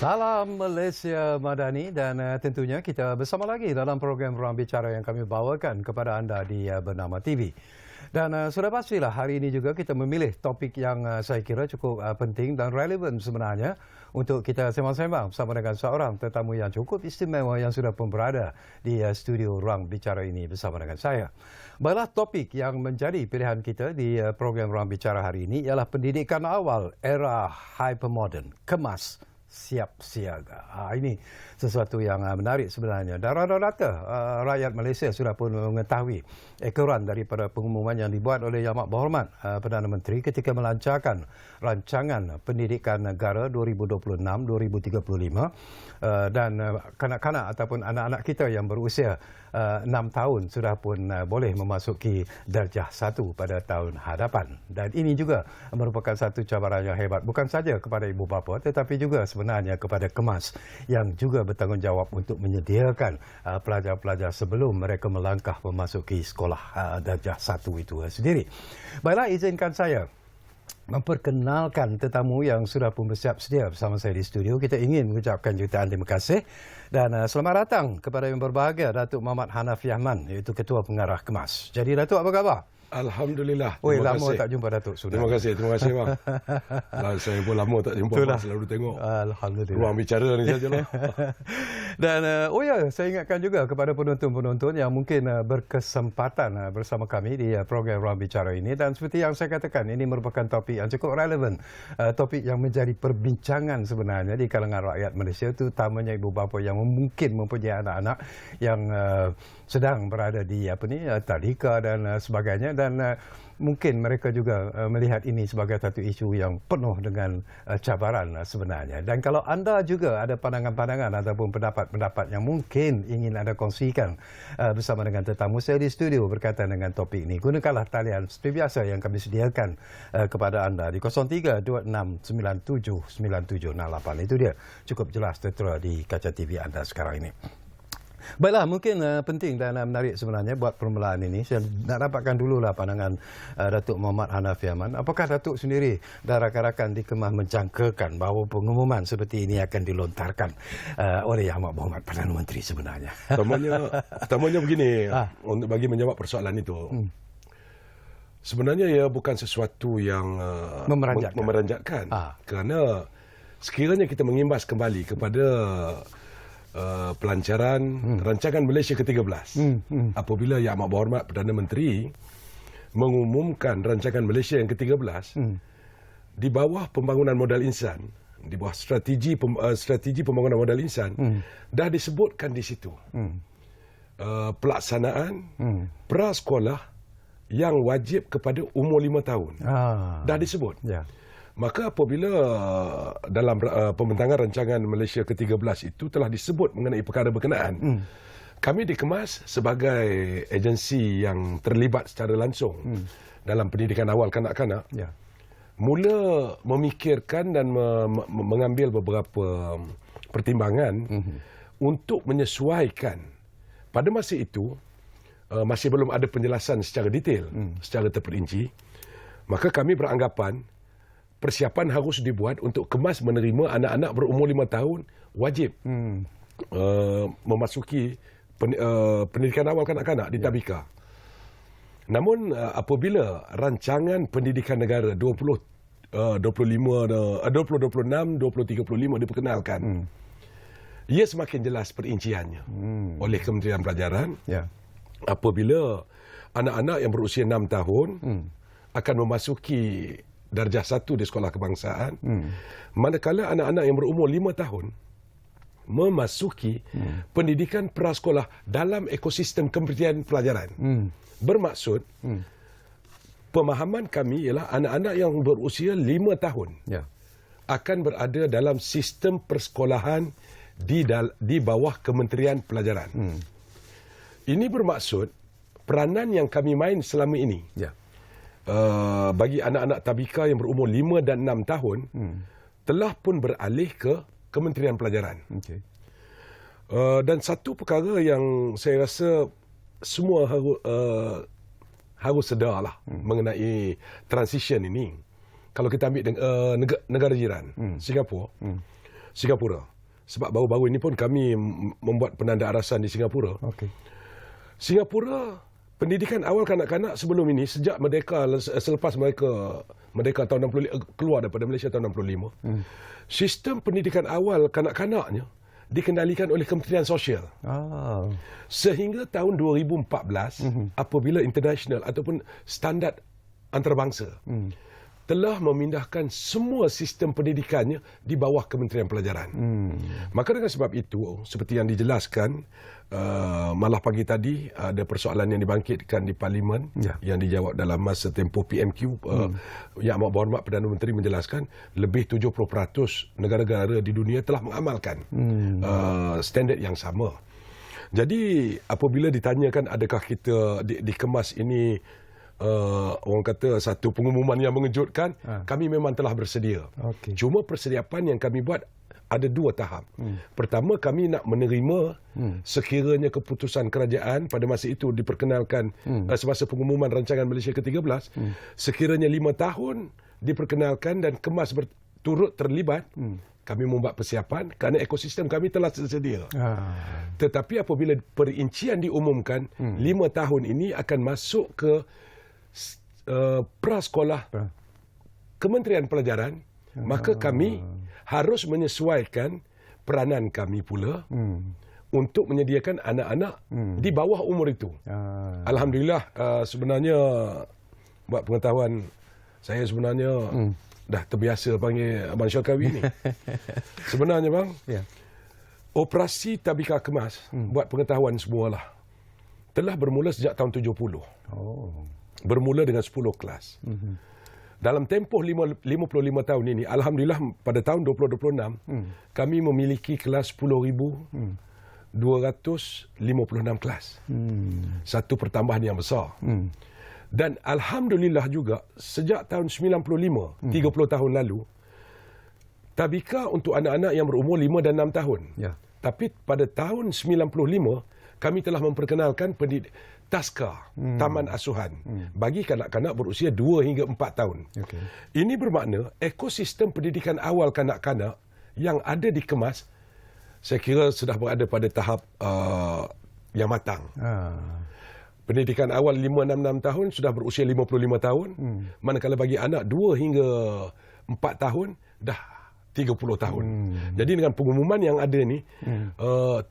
Salam Malaysia Madani dan tentunya kita bersama lagi dalam program Ruang Bicara yang kami bawakan kepada anda di Bernama TV. Dan sudah pastilah hari ini juga kita memilih topik yang saya kira cukup penting dan relevan sebenarnya untuk kita sembang-sembang bersama dengan seorang tetamu yang cukup istimewa yang sudah pun berada di studio Ruang Bicara ini bersama dengan saya. Baiklah, topik yang menjadi pilihan kita di program Ruang Bicara hari ini ialah pendidikan awal era hypermodern, kemas, siap siaga. Ini sesuatu yang menarik sebenarnya. Dan rata-rata rakyat Malaysia sudah pun mengetahui ekoran daripada pengumuman yang dibuat oleh Yang Amat Berhormat Perdana Menteri ketika melancarkan rancangan pendidikan negara 2026-2035 dan kanak-kanak ataupun anak-anak kita yang berusia 6 tahun sudah pun boleh memasuki darjah 1 pada tahun hadapan. Dan ini juga merupakan satu cabaran yang hebat bukan saja kepada ibu bapa tetapi juga sebenarnya kepada KEMAS yang juga bertanggungjawab untuk menyediakan pelajar-pelajar sebelum mereka melangkah memasuki sekolah darjah 1 itu sendiri. Baiklah, izinkan saya memperkenalkan tetamu yang sudah pun bersiap sedia bersama saya di studio. Kita ingin mengucapkan jutaan terima kasih dan selamat datang kepada yang berbahagia Datuk Muhammad Hanafi Ahman, iaitu Ketua Pengarah KEMAS. Jadi Datuk, apa khabar? Alhamdulillah. Oi, lama tak jumpa Datuk sudah. Terima kasih bang. Saya pun lama tak jumpa, bang. Selalu tengok Alhamdulillah. Ruang Bicara ni sajalah. Dan saya ingatkan juga kepada penonton-penonton yang mungkin berkesempatan bersama kami di program Ruang Bicara ini, dan seperti yang saya katakan, ini merupakan topik yang cukup relevan, topik yang menjadi perbincangan sebenarnya di kalangan rakyat Malaysia, terutamanya ibu bapa yang mungkin mempunyai anak-anak yang sedang berada di tadika dan sebagainya, dan mungkin mereka juga melihat ini sebagai satu isu yang penuh dengan cabaran sebenarnya. Dan kalau anda juga ada pandangan-pandangan ataupun pendapat-pendapat yang mungkin ingin anda kongsikan bersama dengan tetamu saya di studio berkaitan dengan topik ini, gunakanlah talian seperti biasa yang kami sediakan kepada anda di 0326979768. Itu dia, cukup jelas tertera di kaca TV anda sekarang ini. Baiklah, mungkin penting dan menarik sebenarnya buat permulaan ini. Saya nak dapatkan dululah pandangan Datuk Muhammad Hanafi Ahman. Apakah Datuk sendiri dan rakan-rakan di KEMAS menjangkakan bahawa pengumuman seperti ini akan dilontarkan oleh Yang Amat Berhormat Perdana Menteri sebenarnya? Pertamanya begini, untuk bagi menjawab persoalan itu. Sebenarnya ia bukan sesuatu yang memeranjatkan. Kerana sekiranya kita mengimbas kembali kepada pelancaran rancangan Malaysia ke-13 apabila Yang Amat Berhormat Perdana Menteri mengumumkan rancangan Malaysia yang ke-13 di bawah pembangunan modal insan, di bawah strategi pembangunan modal insan, dah disebutkan di situ pelaksanaan prasekolah yang wajib kepada umur 5 tahun. Dah disebut. Maka apabila dalam pembentangan rancangan Malaysia ke-13 itu telah disebut mengenai perkara berkenaan, kami di KEMAS sebagai agensi yang terlibat secara langsung dalam pendidikan awal kanak-kanak, mula memikirkan dan mengambil beberapa pertimbangan untuk menyesuaikan. Pada masa itu, masih belum ada penjelasan secara detail, secara terperinci, maka kami beranggapan persiapan harus dibuat untuk KEMAS menerima anak-anak berumur 5 tahun wajib memasuki pendidikan awal kanak-kanak di Tabika. Namun apabila rancangan pendidikan negara 2026-2035 diperkenalkan, ia semakin jelas perinciannya oleh Kementerian Pelajaran apabila anak-anak yang berusia 6 tahun akan memasuki darjah 1 di sekolah kebangsaan, manakala anak-anak yang berumur 5 tahun memasuki pendidikan prasekolah dalam ekosistem Kementerian Pelajaran. Bermaksud, pemahaman kami ialah anak-anak yang berusia 5 tahun akan berada dalam sistem persekolahan di bawah Kementerian Pelajaran. Ini bermaksud peranan yang kami main selama ini bagi anak-anak tabika yang berumur 5 dan 6 tahun telah pun beralih ke Kementerian Pelajaran. Dan satu perkara yang saya rasa semua harus sedarlah mengenai transition ini. Kalau kita ambil negara jiran, Singapura, sebab baru-baru ini pun kami membuat penanda arasan di Singapura. Okey. Singapura, pendidikan awal kanak-kanak sebelum ini, sejak merdeka, selepas mereka merdeka tahun 65, keluar daripada Malaysia tahun 65, sistem pendidikan awal kanak-kanaknya dikendalikan oleh Kementerian Sosial. Sehingga tahun 2014, apabila international ataupun standard antarabangsa telah memindahkan semua sistem pendidikannya di bawah Kementerian Pelajaran. Maka dengan sebab itu, seperti yang dijelaskan malah pagi tadi, ada persoalan yang dibangkitkan di Parlimen yang dijawab dalam masa tempoh PMQ. Yang Amat Berhormat Perdana Menteri menjelaskan lebih 70% negara-negara di dunia telah mengamalkan standard yang sama. Jadi apabila ditanyakan adakah kita dikemas ini orang kata satu pengumuman yang mengejutkan, kami memang telah bersedia. Cuma persiapan yang kami buat ada 2 tahap. Pertama, kami nak menerima sekiranya keputusan kerajaan pada masa itu diperkenalkan semasa pengumuman rancangan Malaysia ke-13, sekiranya 5 tahun diperkenalkan dan kemas turut terlibat, kami membuat persiapan kerana ekosistem kami telah tersedia. Tetapi apabila perincian diumumkan, 5 tahun ini akan masuk ke prasekolah Kementerian Pelajaran, maka kami harus menyesuaikan peranan kami pula untuk menyediakan anak-anak di bawah umur itu. Alhamdulillah, sebenarnya buat pengetahuan, saya sebenarnya dah terbiasa panggil Abang Syarkawi ni. Sebenarnya bang, operasi Tabika Kemas, buat pengetahuan semualah, telah bermula sejak tahun 70. Bermula dengan 10 kelas. Dalam tempoh 55 tahun ini, alhamdulillah pada tahun 2026, kami memiliki kelas 10,256 kelas. Satu pertambahan yang besar. Dan alhamdulillah juga, sejak tahun 95, 30 tahun lalu, Tabika untuk anak-anak yang berumur 5 dan 6 tahun. Tapi pada tahun 95, kami telah memperkenalkan Taska, Taman Asuhan, bagi kanak-kanak berusia 2 hingga 4 tahun. Ini bermakna ekosistem pendidikan awal kanak-kanak yang ada di Kemas, saya kira sudah berada pada tahap yang matang. Pendidikan awal 5-6 tahun sudah berusia 55 tahun, manakala bagi anak 2 hingga 4 tahun dah 30 tahun. Jadi dengan pengumuman yang ada ni,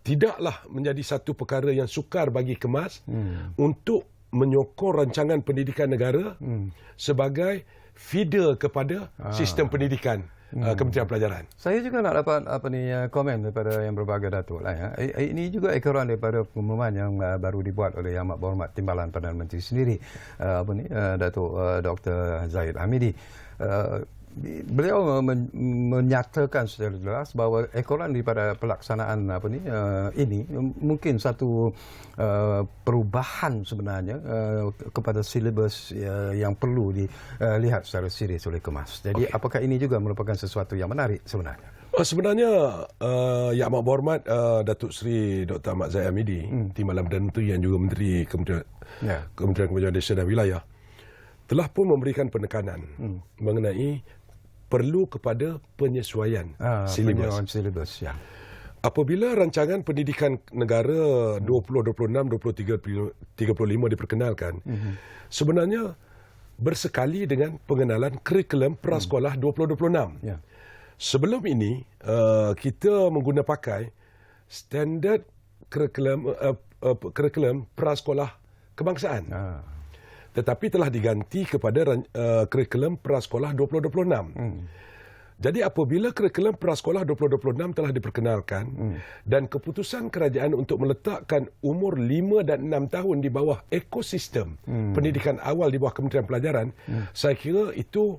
tidaklah menjadi satu perkara yang sukar bagi Kemas untuk menyokong rancangan pendidikan negara sebagai feeder kepada sistem pendidikan Kementerian Pelajaran. Saya juga nak dapat komen daripada yang berbagai datuk lah. Ini juga ekoran daripada pengumuman yang baru dibuat oleh Yang Amat Berhormat Timbalan Perdana Menteri sendiri, Datuk Dr. Zahid Hamidi. Beliau menyatakan secara jelas bahawa ekoran daripada pelaksanaan ini mungkin satu perubahan sebenarnya kepada silibus yang perlu dilihat secara serius oleh Kemas. Jadi apakah ini juga merupakan sesuatu yang menarik sebenarnya? Sebenarnya Yang Amat Berhormat Datuk Seri Dr. Ahmad Zahid Hamidi, Timbalan Perdana Menteri yang juga Menteri Kementerian Kemajuan Desa dan Wilayah, telah pun memberikan penekanan mengenai perlu kepada penyesuaian silibus. Apabila rancangan pendidikan negara 2026-2035 diperkenalkan, sebenarnya bersekali dengan pengenalan kurikulum prasekolah 2026. Sebelum ini, kita mengguna pakai standard kurikulum prasekolah kebangsaan. Tetapi telah diganti kepada kurikulum prasekolah 2026. Jadi apabila kurikulum prasekolah 2026 telah diperkenalkan dan keputusan kerajaan untuk meletakkan umur 5 dan 6 tahun di bawah ekosistem pendidikan awal di bawah Kementerian Pelajaran, saya kira itu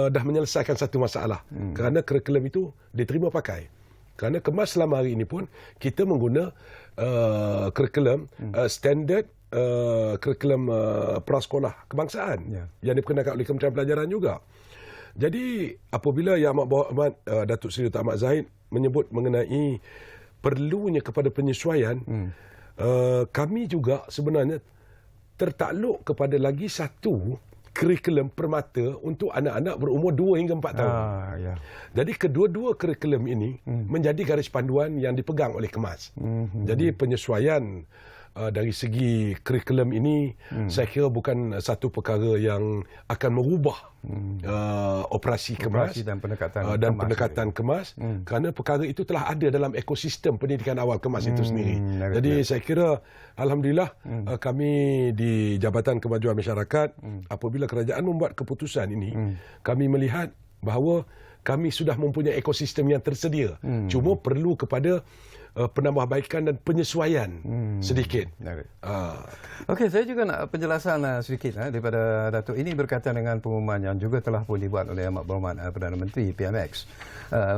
dah menyelesaikan satu masalah. Kerana kurikulum itu diterima pakai. Kerana Kemas selama hari ini pun kita mengguna kurikulum standard kurikulum prasekolah kebangsaan yang diperkenalkan oleh Kementerian Pelajaran juga. Jadi apabila Yang Amat Berhormat Datuk Seri Dr. Ahmad Zahid menyebut mengenai perlunya kepada penyesuaian, kami juga sebenarnya tertakluk kepada lagi satu kurikulum permata untuk anak-anak berumur 2 hingga 4 tahun. Ya. Jadi kedua-dua kurikulum ini menjadi garis panduan yang dipegang oleh KEMAS. Jadi penyesuaian dari segi kurikulum ini saya kira bukan satu perkara yang akan merubah operasi KEMAS dan pendekatan KEMAS kerana perkara itu telah ada dalam ekosistem pendidikan awal KEMAS itu sendiri. Jadi saya kira alhamdulillah kami di Jabatan Kemajuan Masyarakat apabila kerajaan membuat keputusan ini kami melihat bahawa kami sudah mempunyai ekosistem yang tersedia. Cuma perlu kepada penambahbaikan dan penyesuaian sedikit. Okey, saya juga nak penjelasan sedikit daripada Datuk. Ini berkaitan dengan pengumuman yang juga telah pun dibuat oleh Amat Berhormat Perdana Menteri PMX.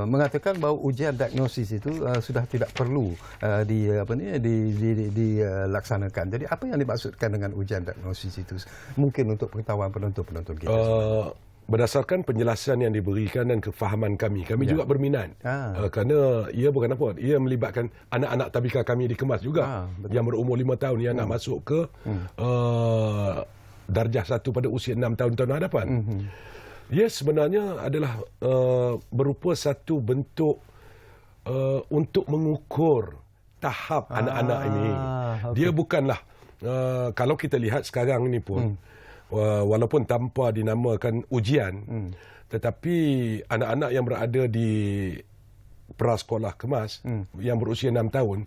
Mengatakan bahawa ujian diagnosis itu sudah tidak perlu dilaksanakan. Jadi apa yang dimaksudkan dengan ujian diagnosis itu? Mungkin untuk pengetahuan penonton-penonton kita. Berdasarkan penjelasan yang diberikan dan kefahaman kami juga berminat. Kerana ia bukan apa, ia melibatkan anak-anak tabika kami di KEMAS juga yang berumur 5 tahun yang nak masuk ke darjah 1 pada usia 6 tahun hadapan. Ia sebenarnya adalah berupa satu bentuk untuk mengukur tahap anak-anak ini. Dia bukanlah kalau kita lihat sekarang ini pun walaupun tanpa dinamakan ujian, tetapi anak-anak yang berada di prasekolah KEMAS yang berusia 6 tahun,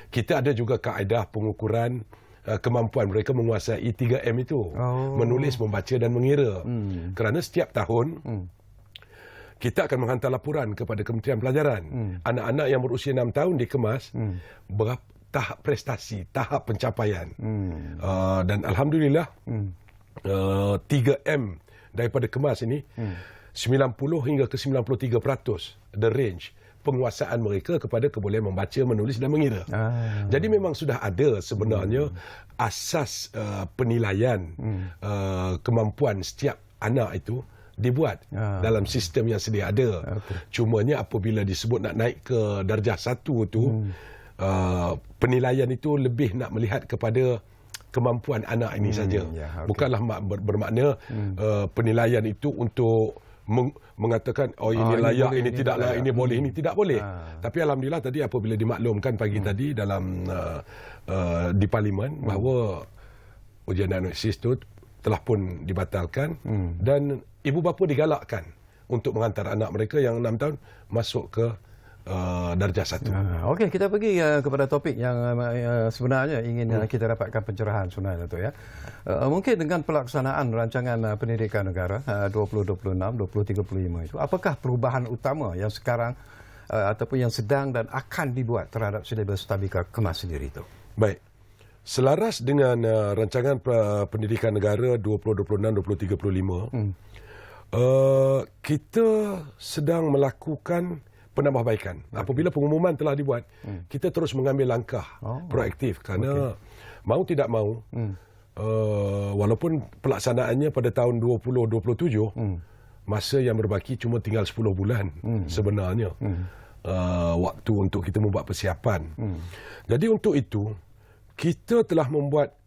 kita ada juga kaedah pengukuran kemampuan mereka menguasai 3M itu. Menulis, membaca dan mengira. Kerana setiap tahun kita akan menghantar laporan kepada Kementerian Pelajaran. Anak-anak yang berusia 6 tahun di KEMAS, berapa tahap prestasi, tahap pencapaian. Dan alhamdulillah 3M daripada KEMAS ini 90 hingga ke 93% the range penguasaan mereka kepada kebolehan membaca, menulis dan mengira. Jadi memang sudah ada sebenarnya asas penilaian kemampuan setiap anak itu dibuat dalam sistem yang sedia ada. Cumanya apabila disebut nak naik ke darjah 1 tu penilaian itu lebih nak melihat kepada kemampuan anak ini saja. Bukanlah bermakna penilaian itu untuk mengatakan ini layak, ini tidak layak, ini boleh, ini tidak boleh. Tapi alhamdulillah tadi apabila dimaklumkan pagi tadi dalam di parlimen bahawa ujian diagnosis itu telah pun dibatalkan dan ibu bapa digalakkan untuk menghantar anak mereka yang 6 tahun masuk ke darjah 1. Okey, kita pergi kepada topik yang sebenarnya ingin kita dapatkan pencerahan sebenarnya tu ya. Mungkin dengan pelaksanaan rancangan pendidikan negara 2026-2035 itu, apakah perubahan utama yang sekarang ataupun yang sedang dan akan dibuat terhadap silibus tabika KEMAS sendiri itu? Baik. Selaras dengan rancangan pendidikan negara 2026-2035, kita sedang melakukan penambahbaikan. Apabila pengumuman telah dibuat, kita terus mengambil langkah proaktif kerana mau tidak mau, walaupun pelaksanaannya pada tahun 2027, masa yang berbaki cuma tinggal 10 bulan sebenarnya waktu untuk kita membuat persiapan. Jadi untuk itu, kita telah membuat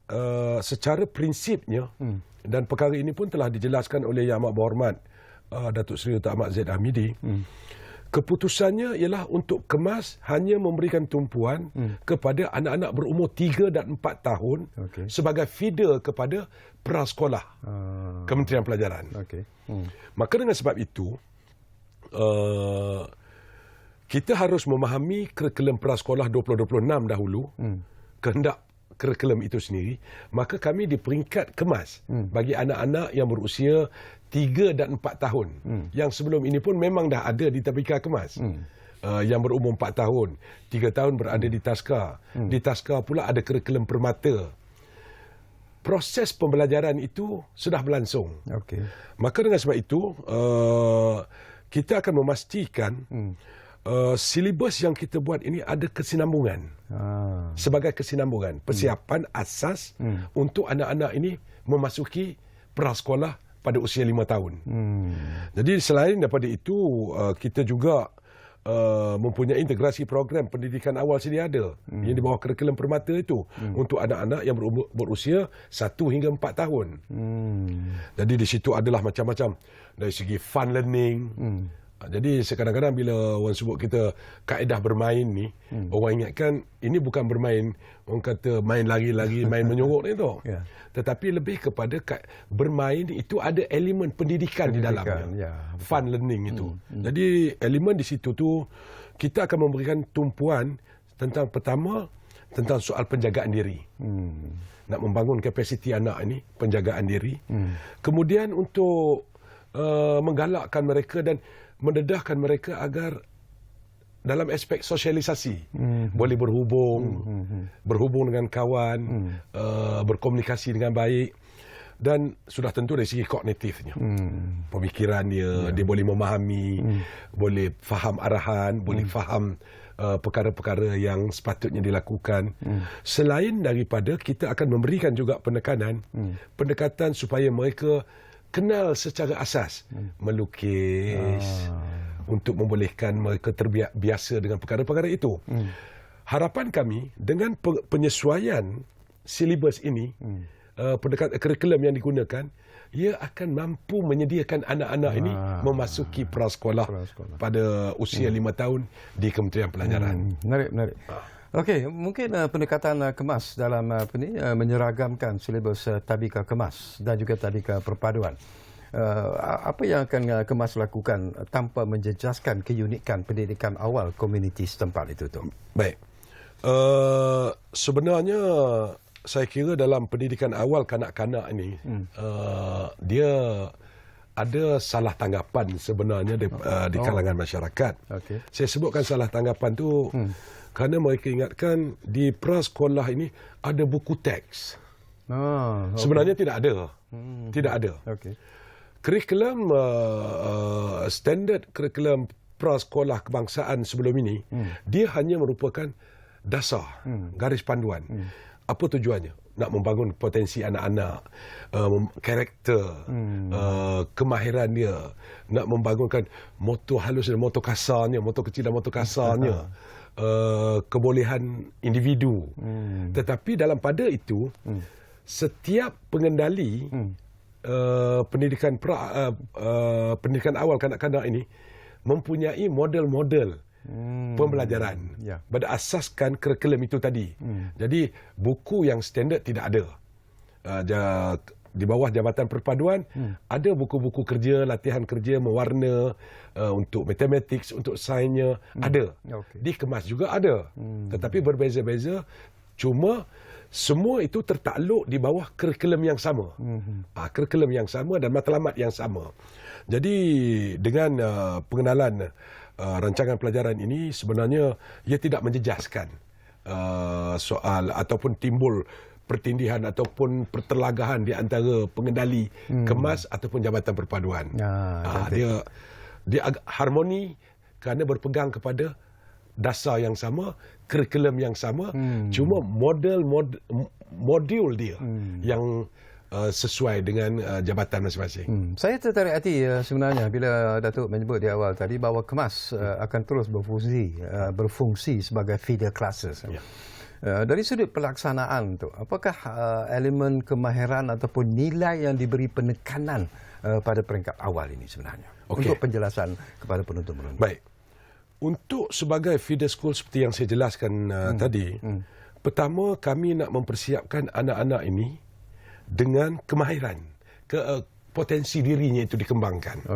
secara prinsipnya dan perkara ini pun telah dijelaskan oleh Yang Amat Berhormat Datuk Seri Dr. Ahmad Zaid Hamidi. Keputusannya ialah untuk KEMAS hanya memberikan tumpuan kepada anak-anak berumur 3 dan 4 tahun sebagai feeder kepada prasekolah Kementerian Pelajaran. Maka dengan sebab itu, kita harus memahami kurikulum prasekolah 2026 dahulu, kehendak kurikulum itu sendiri. Maka kami di peringkat KEMAS bagi anak-anak yang berusia 3 dan 4 tahun. Yang sebelum ini pun memang dah ada di tabika KEMAS. Yang berumur 4 tahun, 3 tahun berada di Taska. Di Taska pula ada kurikulum permata. Proses pembelajaran itu sudah berlangsung. Maka dengan sebab itu, kita akan memastikan silibus yang kita buat ini ada kesinambungan. Sebagai kesinambungan, persiapan asas untuk anak-anak ini memasuki prasekolah pada usia 5 tahun. Jadi selain daripada itu, kita juga mempunyai integrasi program pendidikan awal sedia ada yang di bawah kurikulum permata itu untuk anak-anak yang berusia 1 hingga 4 tahun. Jadi di situ adalah macam-macam dari segi fun learning. Jadi kadang-kadang bila orang sebut kita kaedah bermain ni, orang ingatkan ini bukan bermain, orang kata main lari-lari, main menyorok ni tu. Tetapi lebih kepada bermain itu ada elemen pendidikan di dalamnya. Fun learning itu. Jadi elemen di situ tu kita akan memberikan tumpuan tentang pertama tentang soal penjagaan diri. Nak membangun kapasiti anak ini, penjagaan diri. Kemudian untuk menggalakkan mereka dan mendedahkan mereka agar dalam aspek sosialisasi boleh berhubung dengan kawan, berkomunikasi dengan baik, dan sudah tentu dari segi kognitifnya, pemikiran dia boleh memahami, boleh faham arahan, boleh faham perkara-perkara yang sepatutnya dilakukan. Selain daripada kita akan memberikan juga pendekatan supaya mereka kenal secara asas melukis untuk membolehkan mereka terbiasa dengan perkara-perkara itu. Harapan kami dengan penyesuaian silibus ini, pendekatan kurikulum yang digunakan, ia akan mampu menyediakan anak-anak ini memasuki prasekolah pada usia 5 tahun di Kementerian Pelajaran. Menarik. Okey, mungkin pendekatan kemas dalam menyeragamkan silibus tadika kemas dan juga tadika perpaduan. Apa yang akan kemas lakukan tanpa menjejaskan keunikan pendidikan awal komuniti setempat itu tu? Baik. Sebenarnya saya kira dalam pendidikan awal kanak-kanak ini dia ada salah tanggapan sebenarnya di kalangan masyarakat. Okay. Saya sebutkan salah tanggapan tu kerana mereka ingatkan di prasekolah ini ada buku teks. Sebenarnya tidak ada. Tidak ada. Okay. Kurikulum standard kurikulum prasekolah kebangsaan sebelum ini, dia hanya merupakan dasar, garis panduan. Apa tujuannya? Nak membangun potensi anak-anak, karakter, kemahiran dia, nak membangunkan motor halus dan motor kasarnya, motor kecil dan motor kasarnya. Kebolehan individu. Tetapi dalam pada itu, setiap pengendali pendidikan awal kanak-kanak ini mempunyai model-model pembelajaran berdasaskan kurikulum itu tadi. Jadi buku yang standard tidak ada. Di bawah Jabatan Perpaduan ada buku-buku kerja, latihan kerja mewarna untuk matematik, untuk sainsnya ada. Dikemas juga ada. Tetapi berbeza-beza, cuma semua itu tertakluk di bawah kurikulum yang sama. Kurikulum yang sama dan matlamat yang sama. Jadi dengan pengenalan rancangan pelajaran ini, sebenarnya ia tidak menjejaskan soal ataupun timbul pertindihan ataupun pertelagahan di antara pengendali kemas ataupun Jabatan Perpaduan. Dia harmoni kerana berpegang kepada dasar yang sama, kurikulum yang sama, cuma modul dia yang sesuai dengan jabatan masing-masing. Saya tertarik hati sebenarnya bila Datuk menyebut di awal tadi bahawa kemas akan terus berfungsi sebagai feeder classes. Dari sudut pelaksanaan tu, apakah elemen kemahiran ataupun nilai yang diberi penekanan pada peringkat awal ini sebenarnya untuk penjelasan kepada penonton-penonton? Baik. Untuk sebagai feeder school seperti yang saya jelaskan tadi, pertama kami nak mempersiapkan anak-anak ini dengan kemahiran, potensi dirinya itu dikembangkan.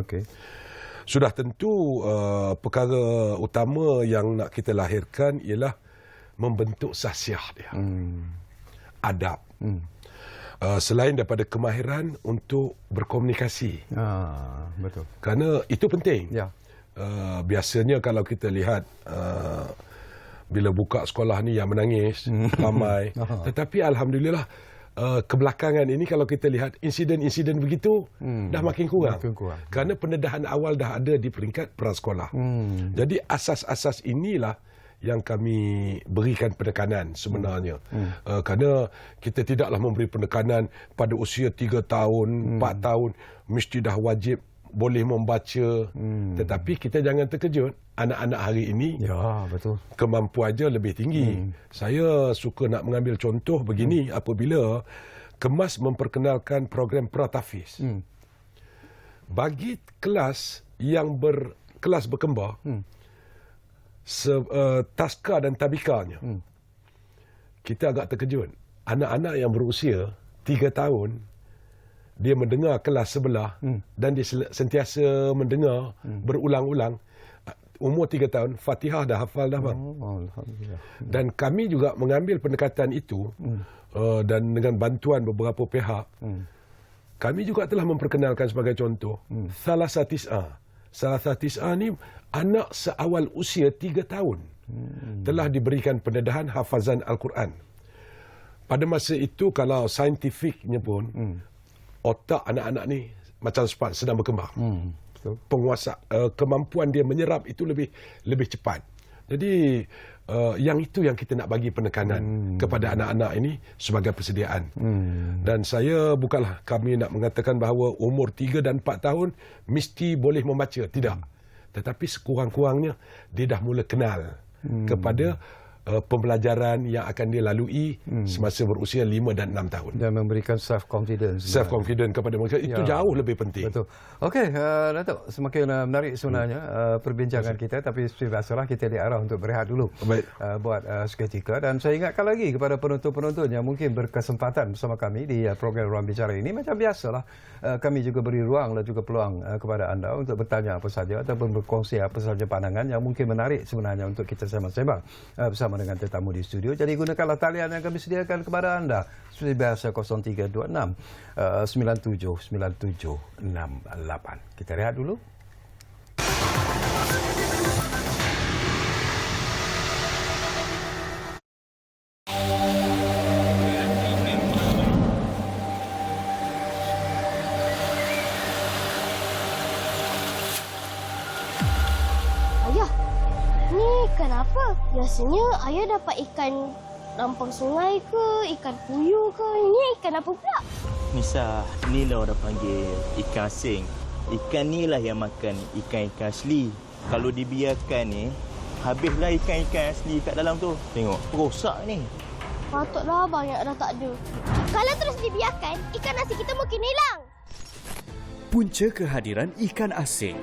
Sudah tentu perkara utama yang nak kita lahirkan ialah membentuk sahsiah dia, adab. Selain daripada kemahiran untuk berkomunikasi. Betul. Kerana itu penting. Biasanya kalau kita lihat bila buka sekolah ni yang menangis ramai. Tetapi alhamdulillah kebelakangan ini kalau kita lihat insiden-insiden begitu dah makin kurang. Kerana pendedahan awal dah ada di peringkat prasekolah. Jadi asas-asas inilah yang kami berikan penekanan sebenarnya. Kerana kita tidaklah memberi penekanan pada usia 3 tahun, 4 tahun mesti dah wajib boleh membaca. Tetapi kita jangan terkejut. anak-anak hari ini Ya, betul. kemampuannya lebih tinggi. Saya suka nak mengambil contoh begini apabila Kemas memperkenalkan program Pratafis. Bagi kelas yang kelas berkembar, taska dan tabikanya, kita agak terkejut. Anak-anak yang berusia 3 tahun, dia mendengar kelas sebelah dan dia sentiasa mendengar berulang-ulang. Umur 3 tahun, Fatihah dah hafal dah, bang. Alhamdulillah. Dan kami juga mengambil pendekatan itu dan dengan bantuan beberapa pihak, kami juga telah memperkenalkan sebagai contoh Thalatha Tis'a. Thalatha Tis'a ni anak seawal usia 3 tahun telah diberikan pendedahan hafazan Al-Quran. Pada masa itu, kalau saintifiknya pun, otak anak-anak ni macam sedang berkembang. Kemampuan dia menyerap itu lebih cepat. Jadi yang itu yang kita nak bagi penekanan kepada anak-anak ini sebagai persediaan. Dan bukanlah kami nak mengatakan bahawa umur 3 dan 4 tahun mesti boleh membaca, tidak. Tetapi sekurang-kurangnya dia dah mula kenal kepada pembelajaran yang akan dia lalui semasa berusia 5 dan 6 tahun. Dan memberikan self-confidence. Self-confidence kepada mereka, itu jauh lebih penting. Betul. Okey, Datuk, semakin menarik sebenarnya perbincangan kita, tapi seperti biasalah kita diarah untuk berehat dulu. Baik. Buat seketika. Dan saya ingatkan lagi kepada penonton-penonton yang mungkin berkesempatan bersama kami di program Ruang Bicara ini, macam biasalah, kami juga beri ruang dan juga peluang kepada anda untuk bertanya apa saja ataupun berkongsi apa saja pandangan yang mungkin menarik sebenarnya untuk kita sembang-sembang bersama dengan tetamu di studio. Jadi gunakanlah talian yang kami sediakan kepada anda. Seperti biasa 0326 97 97 68. Kita rehat dulu. Ayah, ni ikan apa? Biasanya ayah dapat ikan lampang sungai ke, ikan puyuh ke. Ini ikan apa pula? Nisa, ni lah orang panggil ikan asing. Ikan ni lah yang makan ikan-ikan asli. Kalau dibiarkan ni, habislah ikan-ikan asli kat dalam tu. Tengok, rosak ni. Patutlah banyak dah tak ada. Kalau terus dibiarkan, ikan nasi kita mungkin hilang. Punca kehadiran ikan asing.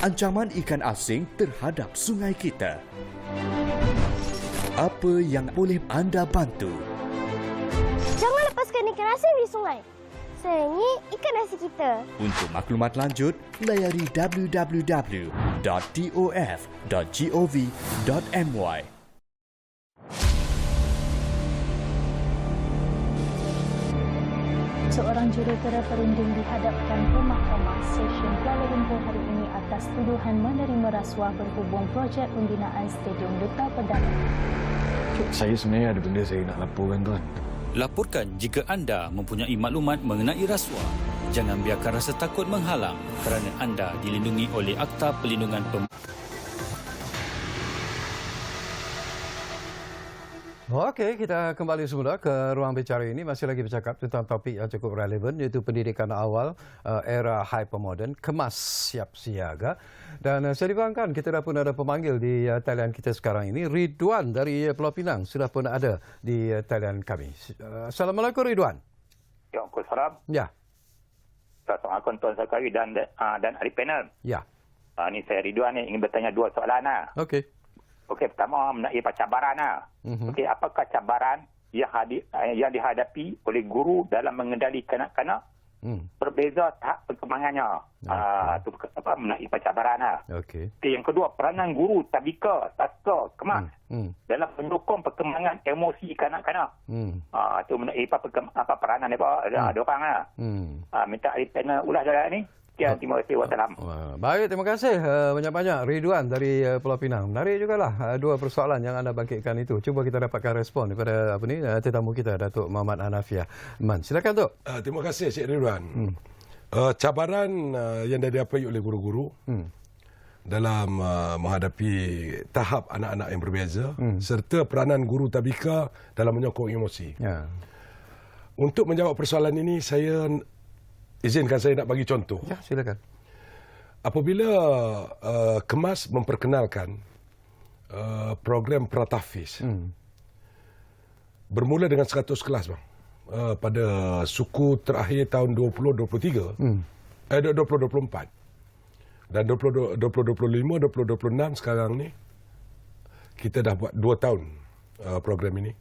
Ancaman ikan asing terhadap sungai kita. Apa yang boleh anda bantu? Jangan lepaskan ikan asing di sungai. Sayangi ikan nasi kita. Untuk maklumat lanjut, layari www.tof.gov.my. Seorang jurutera perunding dihadapkan ke Mahkamah Session Kuala Lumpur hari ini atas tuduhan menerima rasuah berhubung projek pembinaan Stadium Duta Perdana. Saya sebenarnya ada benda saya nak laporkan, tuan. Laporkan jika anda mempunyai maklumat mengenai rasuah. Jangan biarkan rasa takut menghalang kerana anda dilindungi oleh Akta Perlindungan Okey, kita kembali semula ke ruang bicara ini. Masih lagi bercakap tentang topik yang cukup relevan, iaitu pendidikan awal era hypermoden, kemas siap siaga. Dan saya diberangkan kita dah pun ada pemanggil di talian kita sekarang ini. Ridwan dari Pulau Pinang sudah pun ada di talian kami. Assalamualaikum Ridwan. Waalaikumsalam. Ya. Assalamualaikum Tuan Zakari dan ahli panel. Ya. Ini saya Ridwan ni ingin bertanya 2 soalan. Okey. Okey, pertama mengenai cabaran. Okey, apakah cabaran yang dihadapi oleh guru dalam mengendali kanak-kanak? Berbeza tahap perkembangannya. Itu mengenai cabaran. Okey. Okey, yang kedua, peranan guru taska kemas dalam mendukung perkembangan emosi kanak-kanak. Itu mengenai peranan ada orang. Minta ahli panel ulas jalan ni. Sekian, terima kasih. Wassalam. Baik, terima kasih banyak-banyak Ridwan dari Pulau Pinang. Menarik jugalah 2 persoalan yang anda bangkitkan itu. Cuba kita dapatkan respon daripada tetamu kita, Datuk Muhammad Hanafiah Man. Silakan, Tok. Terima kasih, Cik Ridwan. Cabaran yang dihadapi oleh guru-guru dalam menghadapi tahap anak-anak yang berbeza serta peranan guru tabika dalam menyokong emosi. Ya. Untuk menjawab persoalan ini, izinkan saya nak bagi contoh. Ya, silakan. apabila Kemas memperkenalkan program Pratafis, bermula dengan 100 kelas bang, pada suku terakhir tahun 2023, 2024, dan 2025, 2026 sekarang ni kita dah buat 2 tahun program ini.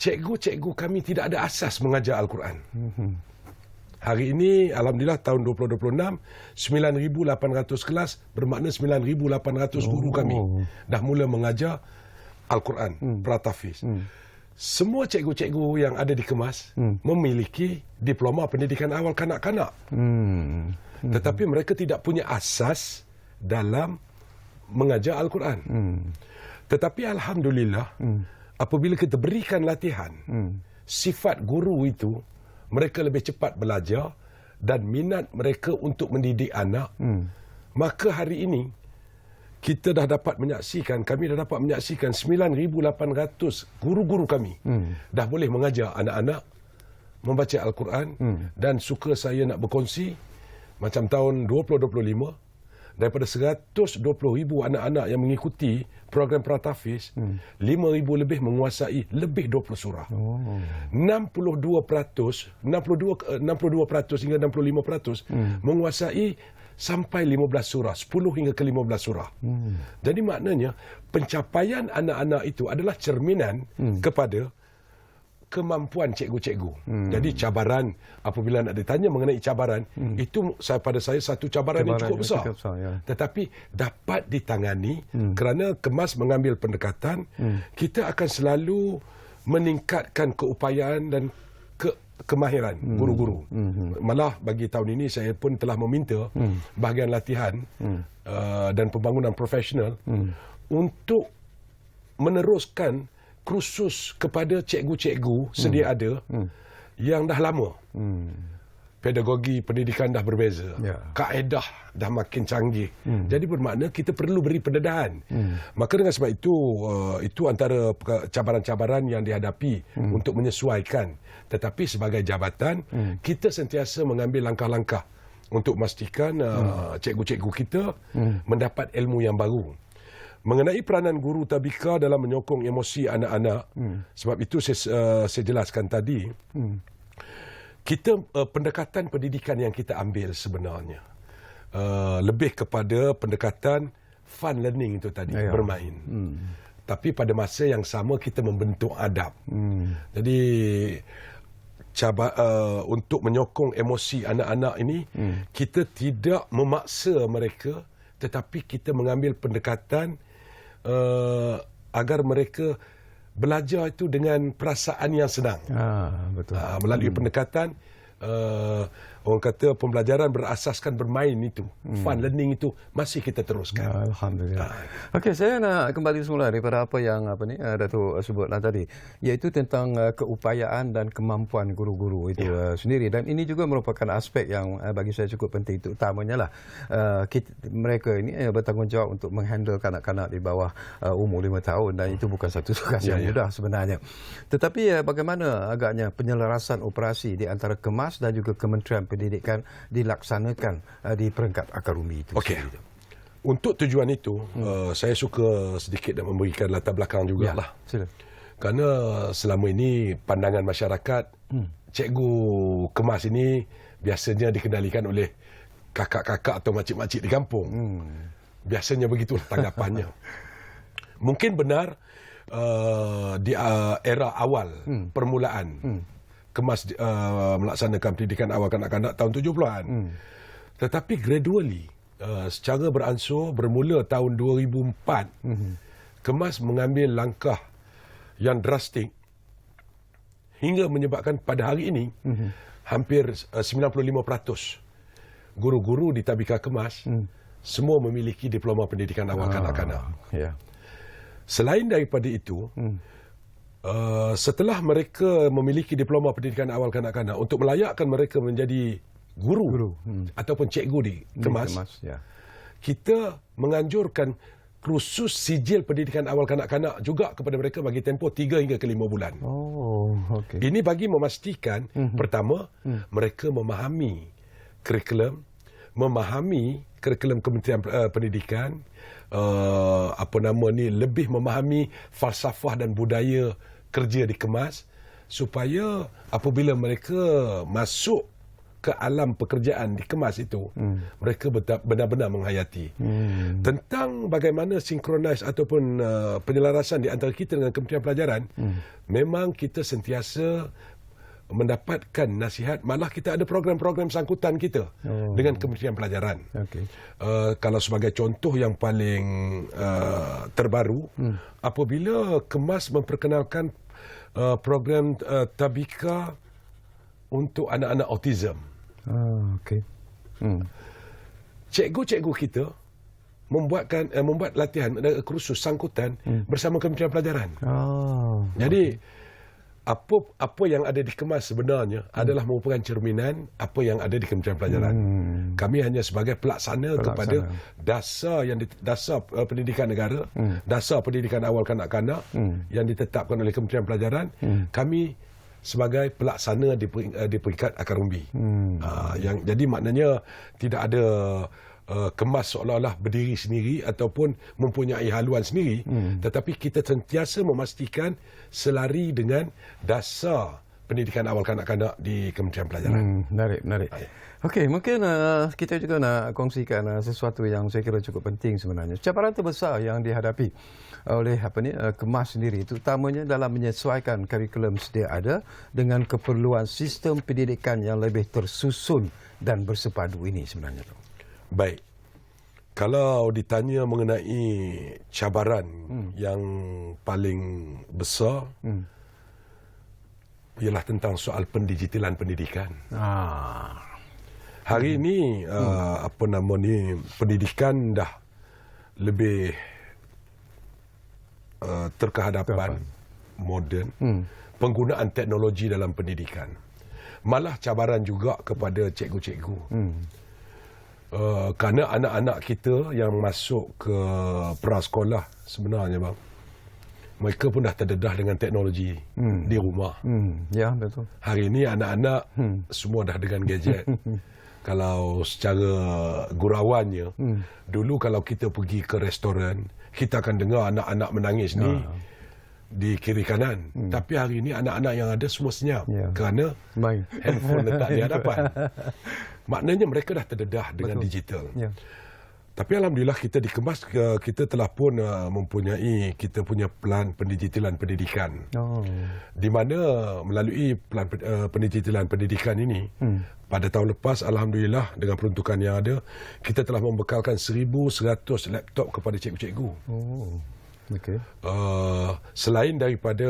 Cikgu-cikgu kami tidak ada asas mengajar Al-Quran. Hari ini, alhamdulillah, tahun 2026, 9,800 kelas, bermakna 9,800 guru kami dah mula mengajar Al-Quran, Pratafis. Semua cikgu-cikgu yang ada di Kemas memiliki diploma pendidikan awal kanak-kanak. Tetapi mereka tidak punya asas dalam mengajar Al-Quran. Tetapi alhamdulillah, apabila kita berikan latihan, sifat guru itu, mereka lebih cepat belajar dan minat mereka untuk mendidik anak. Maka hari ini, kita dah dapat menyaksikan, kami dah dapat menyaksikan 9,800 guru-guru kami dah boleh mengajar anak-anak membaca Al-Quran. Dan suka saya nak berkongsi, macam tahun 2025, daripada 120,000 anak-anak yang mengikuti program Pratafis, 5,000 lebih menguasai lebih 20 surah. 62% hingga 65% menguasai sampai 15 surah, 10 hingga ke 15 surah. Jadi maknanya pencapaian anak-anak itu adalah cerminan kepada kemampuan cikgu-cikgu. Jadi cabaran, apabila nak ditanya mengenai cabaran, itu pada saya satu cabaran yang cukup besar. Tetapi dapat ditangani kerana Kemas mengambil pendekatan, kita akan selalu meningkatkan keupayaan dan kemahiran guru-guru. Malah bagi tahun ini saya pun telah meminta bahagian latihan dan pembangunan profesional untuk meneruskan kursus kepada cikgu-cikgu sedia ada yang dah lama. Pedagogi pendidikan dah berbeza. Kaedah dah makin canggih. Jadi bermakna kita perlu beri pendedahan. Maka dengan sebab itu antara cabaran-cabaran yang dihadapi untuk menyesuaikan. Tetapi sebagai jabatan, kita sentiasa mengambil langkah-langkah untuk memastikan cikgu-cikgu kita mendapat ilmu yang baru. Mengenai peranan guru tabika dalam menyokong emosi anak-anak, sebab itu saya jelaskan tadi, kita pendekatan pendidikan yang kita ambil sebenarnya lebih kepada pendekatan fun learning itu tadi, bermain. Tapi pada masa yang sama kita membentuk adab. Jadi untuk menyokong emosi anak-anak ini, kita tidak memaksa mereka, tetapi kita mengambil pendekatan agar mereka belajar itu dengan perasaan yang senang. Betul. Melalui pendekatan, orang kata pembelajaran berasaskan bermain itu, fun learning itu masih kita teruskan. Alhamdulillah. Okey, saya nak kembali semula daripada apa yang Datuk sebutlah tadi, iaitu tentang keupayaan dan kemampuan guru-guru itu sendiri, dan ini juga merupakan aspek yang bagi saya cukup penting. Utamanya lah mereka ini bertanggungjawab untuk menghandle kanak-kanak di bawah umur 5 tahun, dan itu bukan satu tugas yang mudah sebenarnya. Tetapi bagaimana agaknya penyelarasan operasi di antara Kemas dan juga Kementerian Pendidikan dilaksanakan di peringkat akar umbi itu? Okey. Untuk tujuan itu, saya suka sedikit nak memberikan latar belakang jugalah. Sila. Kerana selama ini pandangan masyarakat, cikgu Kemas ini biasanya dikendalikan oleh kakak-kakak atau makcik-makcik di kampung. Biasanya begitu tanggapannya. Mungkin benar di era awal permulaan Kemas melaksanakan pendidikan awal kanak-kanak tahun 70-an. Tetapi gradually, secara beransur bermula tahun 2004, Kemas mengambil langkah yang drastik hingga menyebabkan pada hari ini hampir 95% guru-guru di Tabika Kemas semua memiliki diploma pendidikan awal kanak-kanak. Selain daripada itu, setelah mereka memiliki diploma pendidikan awal kanak-kanak, untuk melayakkan mereka menjadi guru ataupun cikgu di Kemas, kita menganjurkan kursus sijil pendidikan awal kanak-kanak juga kepada mereka bagi tempoh 3 hingga ke 5 bulan. Ini bagi memastikan pertama, mereka memahami kurikulum, memahami kurikulum Kementerian Pendidikan, lebih memahami falsafah dan budaya kerja di Kemas, supaya apabila mereka masuk ke alam pekerjaan di Kemas itu, mereka benar-benar menghayati. Tentang bagaimana sinkronis ataupun penyelarasan di antara kita dengan Kementerian Pelajaran, memang kita sentiasa mendapatkan nasihat, malah kita ada program-program sangkutan kita dengan Kementerian Pelajaran. Kalau sebagai contoh yang paling terbaru, apabila Kemas memperkenalkan program Tabika untuk anak-anak autism. Cikgu-cikgu kita membuat latihan kursus sangkutan bersama Kementerian Pelajaran. Jadi apa yang ada di Kemas sebenarnya adalah merupakan cerminan apa yang ada di Kementerian Pelajaran. Kami hanya sebagai pelaksana kepada dasar pendidikan negara, dasar pendidikan awal kanak-kanak yang ditetapkan oleh Kementerian Pelajaran. Kami sebagai pelaksana di peringkat akar umbi. Jadi maknanya tidak ada Kemas seolah-olah berdiri sendiri ataupun mempunyai haluan sendiri, tetapi kita sentiasa memastikan selari dengan dasar pendidikan awal kanak-kanak di Kementerian Pelajaran. Menarik. Okey, mungkin kita juga nak kongsikan sesuatu yang saya kira cukup penting sebenarnya. Cabaran terbesar yang dihadapi oleh Kemas sendiri, terutamanya dalam menyesuaikan kurikulum sedia ada dengan keperluan sistem pendidikan yang lebih tersusun dan bersepadu ini sebenarnya. Baik. Kalau ditanya mengenai cabaran yang paling besar, ialah tentang soal pendigitalan pendidikan. Hari ini pendidikan dah lebih terkehadapan, moden, penggunaan teknologi dalam pendidikan. Malah cabaran juga kepada cikgu-cikgu. Kerana anak-anak kita yang masuk ke prasekolah sebenarnya, bang, mereka pun dah terdedah dengan teknologi di rumah. Ya, betul. Hari ini anak-anak semua dah dengan gadget. Kalau secara gurauannya, dulu kalau kita pergi ke restoran, kita akan dengar anak-anak menangis di kiri kanan. Tapi hari ini anak-anak yang ada semua senyap kerana handphone letak di hadapan. Maknanya mereka dah terdedah dengan digital. Tapi alhamdulillah kita di Kemas, kita telah pun mempunyai kita punya pelan pendigitalan pendidikan. Di mana melalui pelan pendigitalan pendidikan ini, pada tahun lepas alhamdulillah dengan peruntukan yang ada, kita telah membekalkan 1,100 laptop kepada cikgu-cikgu. Selain daripada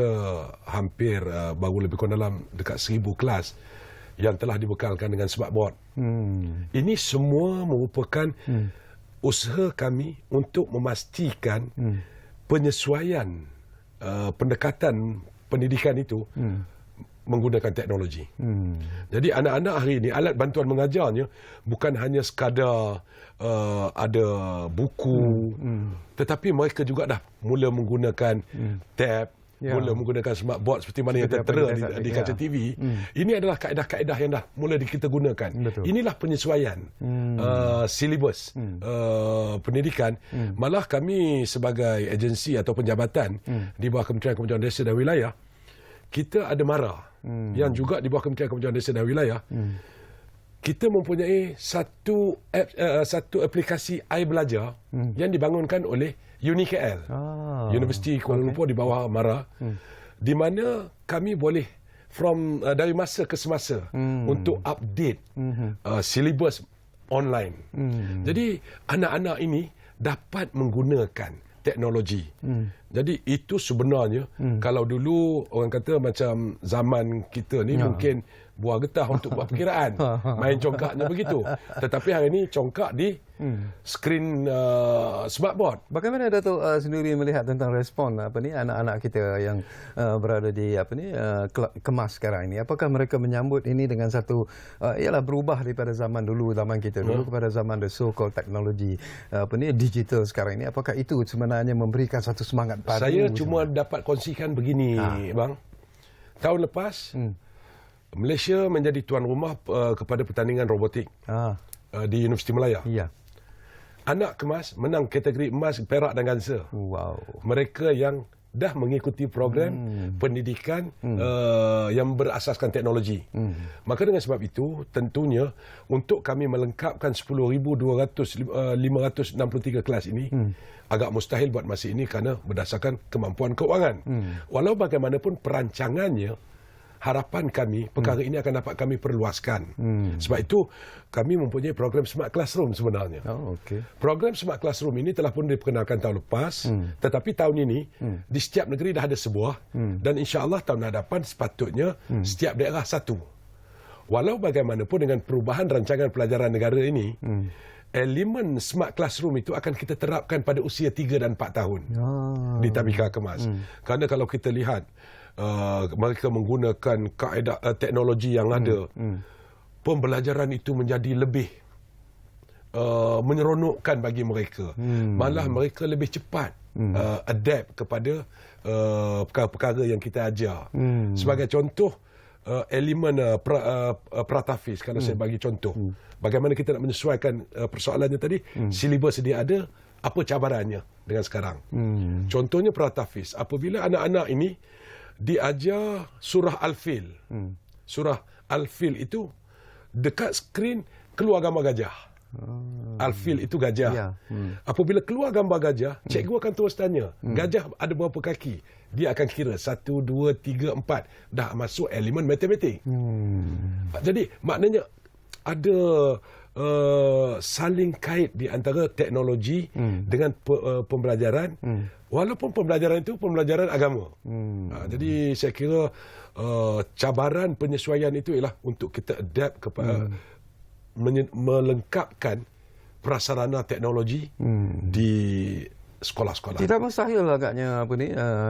hampir baru lebih kurang dalam dekat 1,000 kelas yang telah dibekalkan dengan smartboard. Ini semua merupakan usaha kami untuk memastikan penyesuaian pendekatan pendidikan itu menggunakan teknologi. Jadi anak-anak hari ini alat bantuan mengajarnya bukan hanya sekadar ada buku, tetapi mereka juga dah mula menggunakan tab, mula menggunakan smartboard seperti mana yang tertera di kaca TV. Ini adalah kaedah-kaedah yang dah mula kita gunakan. Inilah penyesuaian silibus pendidikan. Malah kami sebagai agensi atau jabatan di bawah Kementerian Desa dan Wilayah, kita ada MARA yang juga di bawah Kementerian Desa dan Wilayah. Kita mempunyai satu aplikasi iBelajar yang dibangunkan oleh UniKL, Universiti Kuala Lumpur di bawah MARA, di mana kami boleh dari masa ke semasa untuk update silibus online. Jadi anak-anak ini dapat menggunakan teknologi. Jadi itu sebenarnya kalau dulu orang kata macam zaman kita ni mungkin buah getah untuk buat perkiraan, main congkaknya begitu. Tetapi hari ini congkak di skrin smartboard. Bagaimana Datuk sendiri melihat tentang respon anak-anak kita yang berada di Kemas sekarang ini? Apakah mereka menyambut ini dengan satu ialah berubah daripada zaman dulu, zaman kita dulu kepada zaman the so-called teknologi digital sekarang ini? Apakah itu sebenarnya memberikan satu semangat baru? Saya cuma dapat kongsikan begini, bang. Tahun lepas Malaysia menjadi tuan rumah kepada pertandingan robotik. di Universiti Malaya. Ya. Anak kemas menang kategori emas, perak dan gansa. Wow. Mereka yang dah mengikuti program pendidikan yang berasaskan teknologi. Maka dengan sebab itu, tentunya untuk kami melengkapkan 10,563 kelas ini, agak mustahil buat masa ini kerana berdasarkan kemampuan keuangan. Walau bagaimanapun perancangannya, harapan kami, perkara ini akan dapat kami perluaskan. Sebab itu, kami mempunyai program Smart Classroom sebenarnya. Oh, okay. Program Smart Classroom ini telah pun diperkenalkan tahun lepas, tetapi tahun ini, di setiap negeri dah ada sebuah, dan insya-Allah tahun hadapan sepatutnya setiap daerah satu. Walau bagaimanapun dengan perubahan rancangan pelajaran negara ini, elemen Smart Classroom itu akan kita terapkan pada usia 3 dan 4 tahun di Tabika Kemas. Kerana kalau kita lihat, mereka menggunakan kaedah teknologi yang ada, pembelajaran itu menjadi lebih menyeronokkan bagi mereka. Malah mereka lebih cepat adapt kepada perkara-perkara yang kita ajar. Sebagai contoh, elemen Pratafis, kalau saya bagi contoh, bagaimana kita nak menyesuaikan persoalannya tadi, silibus sedia ada, apa cabarannya dengan sekarang. Contohnya Pratafis, apabila anak-anak ini diajar surah Al-Fil. Surah Al-Fil itu dekat skrin keluar gambar gajah. Al-Fil itu gajah. Ya. Apabila keluar gambar gajah, cikgu akan terus tanya, gajah ada berapa kaki? Dia akan kira 1, 2, 3, 4. Dah masuk elemen matematik. Jadi maknanya ada saling kait di antara teknologi dengan pembelajaran, walaupun pembelajaran itu pembelajaran agama. Jadi saya kira cabaran penyesuaian itu ialah untuk kita adapt kepada melengkapkan prasarana teknologi di sekolah-sekolah. Tidak mustahil agaknya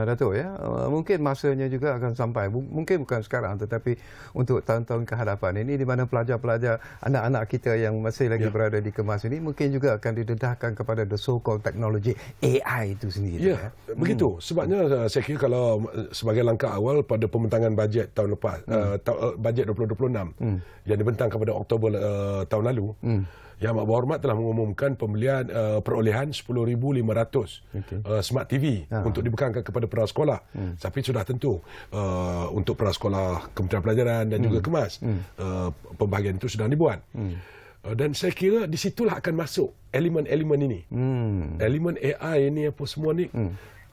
Datuk ya. Mungkin masanya juga akan sampai. Mungkin bukan sekarang tetapi untuk tahun-tahun ke hadapan ini di mana pelajar-pelajar anak-anak kita yang masih lagi berada di Kemas ini mungkin juga akan didedahkan kepada the so-called teknologi AI itu sendiri. Ya, begitu. Sebabnya saya kira kalau sebagai langkah awal pada pembentangan bajet tahun lepas, bajet 2026 yang dibentang kepada Oktober tahun lalu, Yang Amat Berhormat telah mengumumkan pembelian perolehan 10,500 smart TV untuk dibekalkan kepada prasekolah. Tapi sudah tentu untuk prasekolah Kementerian Pelajaran dan juga Kemas, pembahagian itu sudah dibuat. Dan saya kira di situlah akan masuk elemen-elemen ini. Elemen AI ini apa semua ni,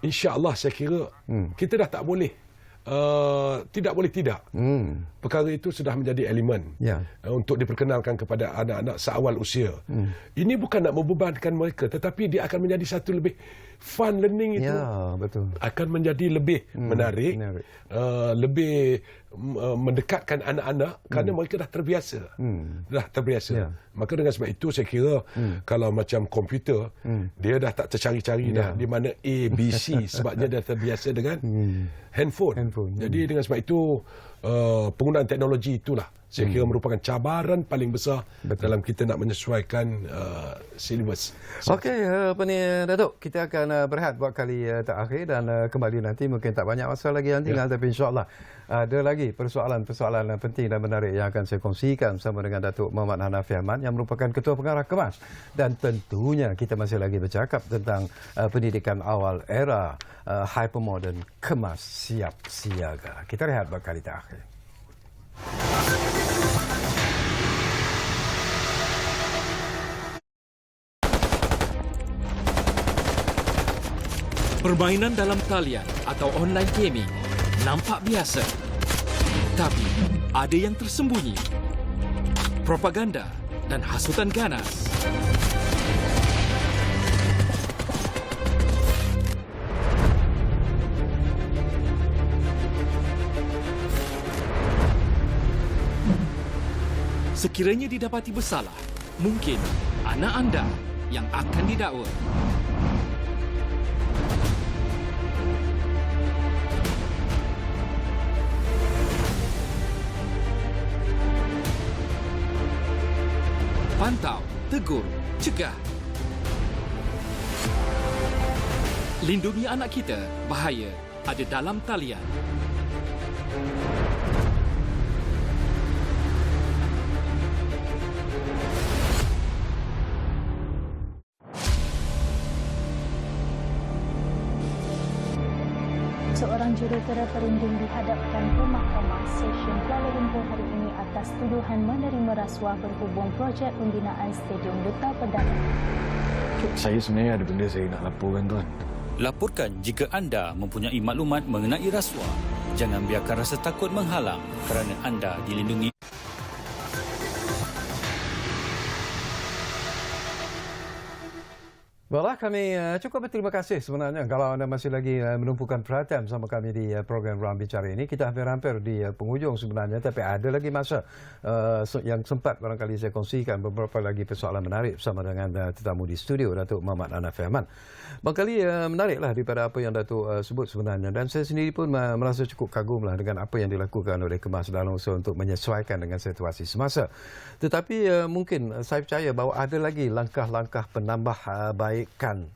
insya-Allah saya kira kita dah tak boleh tidak boleh tidak. Perkara itu sudah menjadi elemen untuk diperkenalkan kepada anak-anak seawal usia. Ini bukan nak membebankan mereka, tetapi dia akan menjadi satu lebih fun learning itu. Betul. Akan menjadi lebih menarik. Lebih mendekatkan anak-anak kerana mereka dah terbiasa. Maka dengan sebab itu saya kira kalau macam komputer, dia dah tak tercari-cari dah di mana A, B, C sebabnya dia terbiasa dengan handphone. Jadi dengan sebab itu penggunaan teknologi itulah saya kira merupakan cabaran paling besar dalam kita nak menyesuaikan silibus. Okey, Datuk, kita akan berehat buat kali terakhir dan kembali nanti. Mungkin tak banyak masa lagi yang tinggal, tapi insya-Allah ada lagi persoalan-persoalan penting dan menarik yang akan saya kongsikan bersama dengan Datuk Muhammad Hanafi Ahmad yang merupakan Ketua Pengarah Kemas. Dan tentunya kita masih lagi bercakap tentang pendidikan awal era hypermodern Kemas siap siaga. Kita rehat buat kali terakhir. Permainan dalam talian atau online gaming nampak biasa. Tapi ada yang tersembunyi. Propaganda dan hasutan ganas. Sekiranya didapati bersalah, mungkin anak anda yang akan didakwa. Pantau, tegur, cegah. Lindungi anak kita, bahaya ada dalam talian. Seorang jurutera perunding dihadapkan ke Mahkamah Session Kuala Lumpur hari ini atas tuduhan menerima rasuah berhubung projek pembinaan Stadium Duta Perdana. Saya sebenarnya ada benda saya nak laporkan, Tuan. Laporkan jika anda mempunyai maklumat mengenai rasuah. Jangan biarkan rasa takut menghalang kerana anda dilindungi. Baiklah, kami cukup berterima kasih sebenarnya kalau anda masih lagi menumpukan perhatian sama kami di program Ruang Bicara ini. Kita hampir-hampir di penghujung sebenarnya, tapi ada lagi masa yang sempat barangkali saya kongsikan beberapa lagi persoalan menarik bersama dengan tetamu di studio, Datuk Muhammad Hanafi Ahmad. Barangkali menariklah daripada apa yang Datuk sebut sebenarnya, dan saya sendiri pun merasa cukup kagumlah dengan apa yang dilakukan oleh Kemas dalam usaha untuk menyesuaikan dengan situasi semasa. Tetapi mungkin saya percaya bahawa ada lagi langkah-langkah penambahbaikan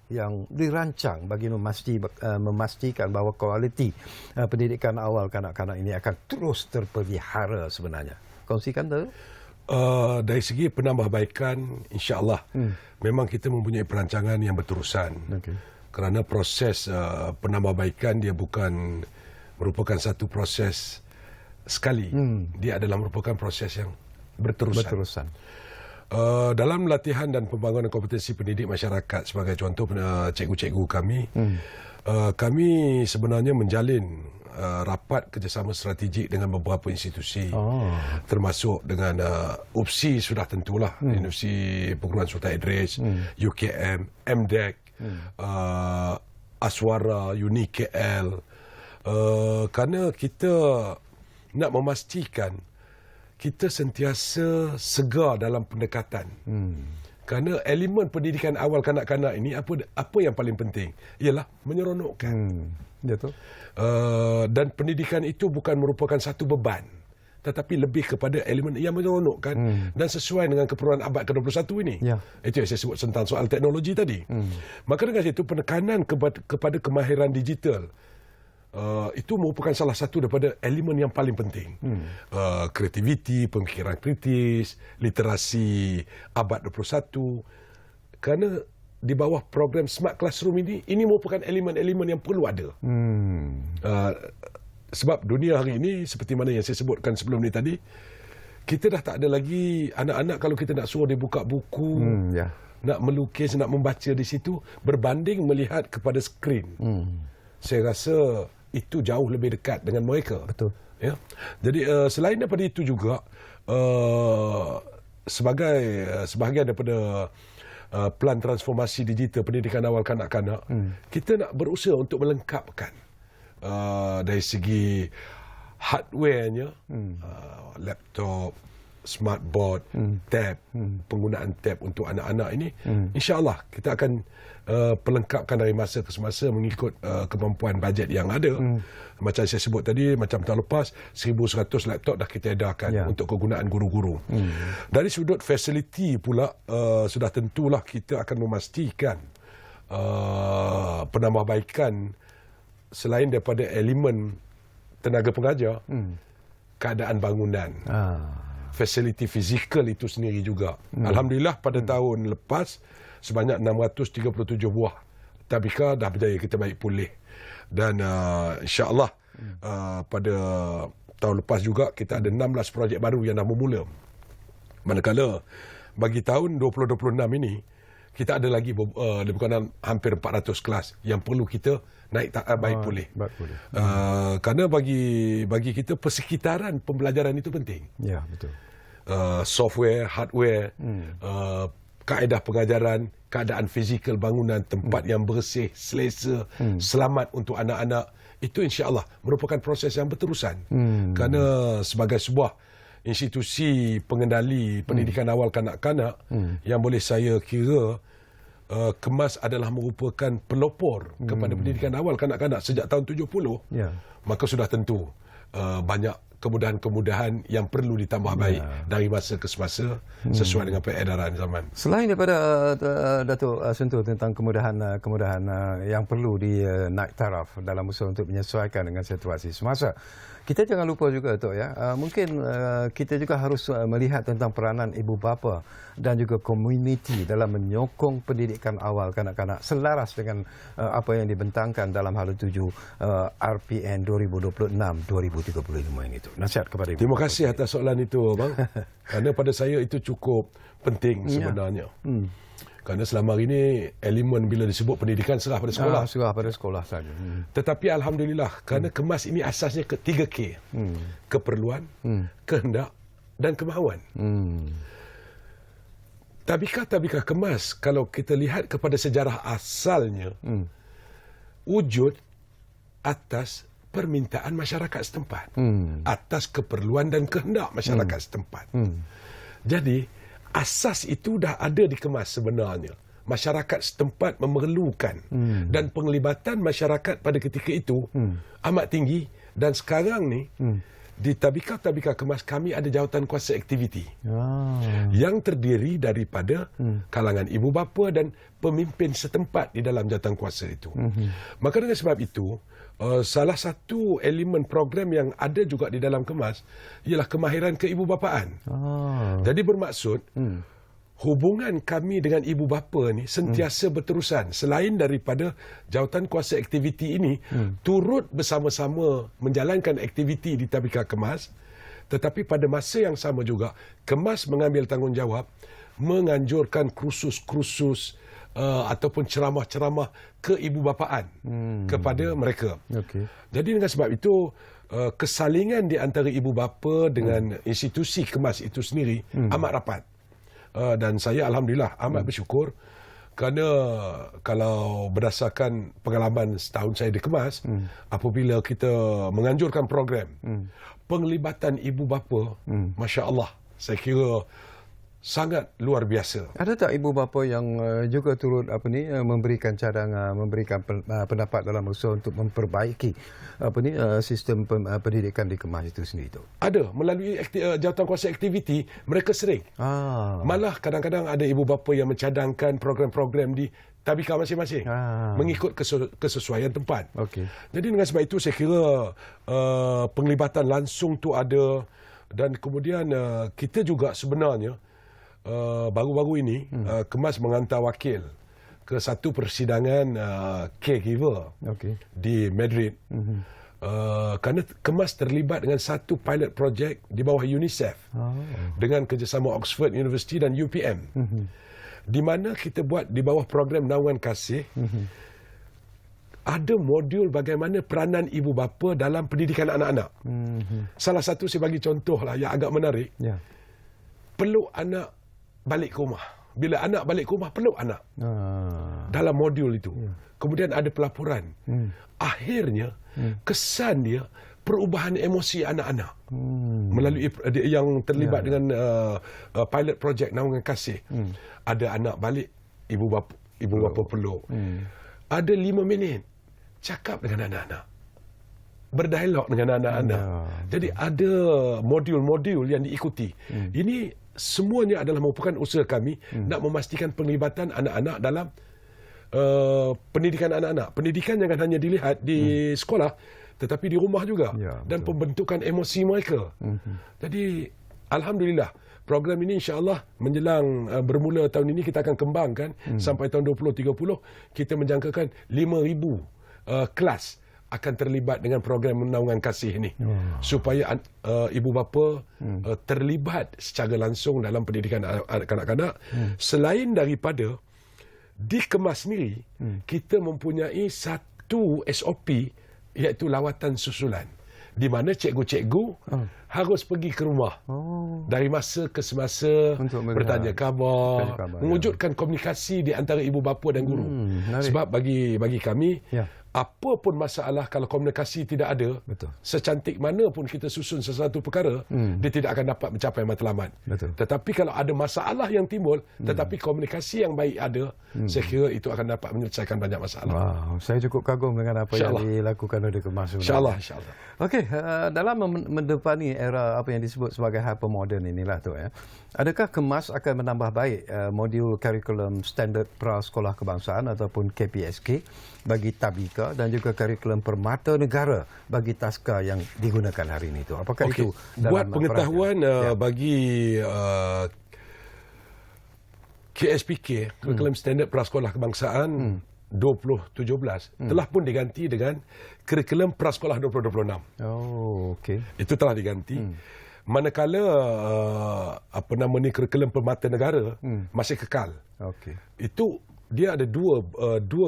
yang dirancang bagi memastikan bahawa kualiti pendidikan awal kanak-kanak ini akan terus terpelihara sebenarnya. Kongsikan tu. Dari segi penambahbaikan, insya-Allah memang kita mempunyai perancangan yang berterusan. Okay. Kerana proses penambahbaikan dia bukan merupakan satu proses sekali. Dia adalah merupakan proses yang berterusan. Dalam latihan dan pembangunan kompetensi pendidik masyarakat, sebagai contoh cikgu-cikgu kami, kami sebenarnya menjalin rapat kerjasama strategik dengan beberapa institusi, termasuk dengan UPSI sudah tentulah, Universiti Perguruan Sultan Idris, UKM, MDEC, Aswara, UniKL, kerana kita nak memastikan kita sentiasa segar dalam pendekatan. Kerana elemen pendidikan awal kanak-kanak ini, apa yang paling penting ialah menyeronokkan. Betul. Dan pendidikan itu bukan merupakan satu beban, tetapi lebih kepada elemen yang menyeronokkan dan sesuai dengan keperluan abad ke-21 ini. Itu yang saya sebut tentang soal teknologi tadi. Maka dengan itu penekanan kepada kemahiran digital itu merupakan salah satu daripada elemen yang paling penting. Kreativiti, pemikiran kritis, literasi abad 21. Kerana di bawah program Smart Classroom ini merupakan elemen-elemen yang perlu ada. Sebab dunia hari ini, seperti mana yang saya sebutkan sebelum ni tadi, kita dah tak ada lagi anak-anak kalau kita nak suruh dia buka buku, nak melukis, nak membaca di situ, berbanding melihat kepada skrin. Saya rasa itu jauh lebih dekat dengan mereka. Betul. Ya. Jadi selain daripada itu juga, sebagai sebahagian daripada plan transformasi digital pendidikan awal kanak-kanak, kita nak berusaha untuk melengkapkan dari segi hardwarenya, laptop, smartboard, tab, penggunaan tab untuk anak-anak ini, insya-Allah kita akan pelengkapkan dari masa ke semasa mengikut kemampuan bajet yang ada. Macam saya sebut tadi, macam tahun lepas 1,100 laptop dah kita edarkan untuk kegunaan guru-guru. Dari sudut fasiliti pula, sudah tentulah kita akan memastikan penambahbaikan selain daripada elemen tenaga pengajar, keadaan bangunan, fasiliti fizikal itu sendiri juga. Alhamdulillah pada tahun lepas sebanyak 637 buah tabika dah berjaya kita baik pulih. Dan insya-Allah pada tahun lepas juga kita ada 16 projek baru yang dah bermula. Manakala bagi tahun 2026 ini kita ada lagi lebih kurang hampir 400 kelas yang perlu kita naik baik pulih. Kerana bagi kita persekitaran pembelajaran itu penting. Ya, betul. Software, hardware, kaedah pengajaran, keadaan fizikal bangunan, tempat yang bersih, selesa, selamat untuk anak-anak, itu insya-Allah merupakan proses yang berterusan. Kerana sebagai sebuah institusi pengendali pendidikan awal kanak-kanak, yang boleh saya kira Kemas adalah merupakan pelopor kepada pendidikan awal kanak-kanak sejak tahun 70, maka sudah tentu banyak kemudahan-kemudahan yang perlu ditambah baik dari masa ke semasa sesuai dengan peredaran zaman. Selain daripada Datuk sentuh tentang kemudahan yang perlu dinaik taraf dalam usaha untuk menyesuaikan dengan situasi semasa, kita jangan lupa juga Tok ya, mungkin kita juga harus melihat tentang peranan ibu bapa dan juga komuniti dalam menyokong pendidikan awal kanak-kanak selaras dengan apa yang dibentangkan dalam Hala 7 RPN 2026-2035 ini. Nasihat kepada ibu. Terima kasih atas soalan itu, Abang. Kerana pada saya itu cukup penting sebenarnya. Kerana selama ini elemen bila disebut pendidikan serah pada sekolah. Serah pada sekolah saja. Tetapi alhamdulillah kerana kemas ini asasnya ke 3K. Keperluan, kehendak dan kemahuan. Tabika kemas kalau kita lihat kepada sejarah asalnya wujud atas permintaan masyarakat setempat. Atas keperluan dan kehendak masyarakat setempat. Jadi asas itu dah ada di kemas sebenarnya. Masyarakat setempat memerlukan dan penglibatan masyarakat pada ketika itu amat tinggi, dan sekarang ni di tabika kemas kami ada jawatan kuasa aktiviti yang terdiri daripada kalangan ibu bapa dan pemimpin setempat di dalam jawatan kuasa itu. Maka dengan sebab itu salah satu elemen program yang ada juga di dalam kemas ialah kemahiran keibubapaan. Jadi bermaksud hubungan kami dengan ibu bapa ni sentiasa berterusan. Selain daripada jawatan kuasa aktiviti ini turut bersama-sama menjalankan aktiviti di tabika kemas, tetapi pada masa yang sama juga kemas mengambil tanggungjawab menganjurkan kursus-kursus ataupun ceramah-ceramah keibubapaan kepada mereka. Jadi dengan sebab itu kesalingan di antara ibu bapa dengan institusi kemas itu sendiri amat rapat. Dan saya alhamdulillah amat bersyukur kerana kalau berdasarkan pengalaman setahun saya di kemas, apabila kita menganjurkan program penglibatan ibu bapa, masya-Allah, saya kira sangat luar biasa. Ada tak ibu bapa yang juga turut memberikan cadangan, memberikan pendapat dalam usaha untuk memperbaiki sistem pendidikan di kemas itu sendiri tu? Ada, melalui jawatan kuasa aktiviti mereka sering. Malah kadang-kadang ada ibu bapa yang mencadangkan program-program di tabika masing-masing mengikut kesesuaian tempat. Jadi dengan sebab itu saya kira penglibatan langsung tu ada, dan kemudian kita juga sebenarnya baru-baru ini kemas mengantar wakil ke satu persidangan caregiver di Madrid. Kerana kemas terlibat dengan satu pilot project di bawah UNICEF dengan kerjasama Oxford University dan UPM, di mana kita buat di bawah program naungan kasih. Ada modul bagaimana peranan ibu bapa dalam pendidikan anak-anak. Salah satu saya bagi contoh lah yang agak menarik. Peluk anak balik ke rumah. Bila anak balik ke rumah, peluk anak. Dalam modul itu. Kemudian ada pelaporan. Akhirnya, kesan dia perubahan emosi anak-anak. Melalui yang terlibat dengan pilot project naungan kasih. Ada anak balik, ibu bapa peluk. Ada 5 minit cakap dengan anak-anak. Berdialog dengan anak-anak. Jadi ada modul-modul yang diikuti. Ini semuanya adalah merupakan usaha kami nak memastikan penglibatan anak-anak dalam pendidikan anak-anak. Pendidikan jangan hanya dilihat di sekolah, tetapi di rumah juga. Dan pembentukan emosi mereka. Jadi alhamdulillah, program ini insya-Allah menjelang bermula tahun ini kita akan kembangkan sampai tahun 2030 kita menjangkakan 5,000 kelas akan terlibat dengan program naungan kasih ini, supaya ibu bapa terlibat secara langsung dalam pendidikan kanak-kanak. Selain daripada di kemas sendiri, kita mempunyai satu SOP, iaitu lawatan susulan, di mana cikgu-cikgu harus pergi ke rumah dari masa ke semasa untuk bertanya khabar, mewujudkan komunikasi di antara ibu bapa dan guru. Sebab bagi kami apa pun masalah kalau komunikasi tidak ada, secantik mana pun kita susun sesuatu perkara, dia tidak akan dapat mencapai matlamat. Tetapi kalau ada masalah yang timbul, tetapi komunikasi yang baik ada, saya kira itu akan dapat menyelesaikan banyak masalah. Wow, saya cukup kagum dengan apa yang dilakukan oleh Kemas. InsyaAllah. Okey, dalam mendepani era apa yang disebut sebagai hypermodern inilah tu ya. Adakah Kemas akan menambah baik modul kurikulum standard prasekolah kebangsaan ataupun KPSK bagi tabika dan juga kurikulum permata negara bagi taska yang digunakan hari ini tu? Apakah itu buat pengetahuan bagi KSPK, kurikulum standard prasekolah kebangsaan 2017 telah pun diganti dengan kurikulum prasekolah 2026. Oh, okey. Itu telah diganti. Manakala kurikulum permata negara masih kekal. Okey. Itu dia ada dua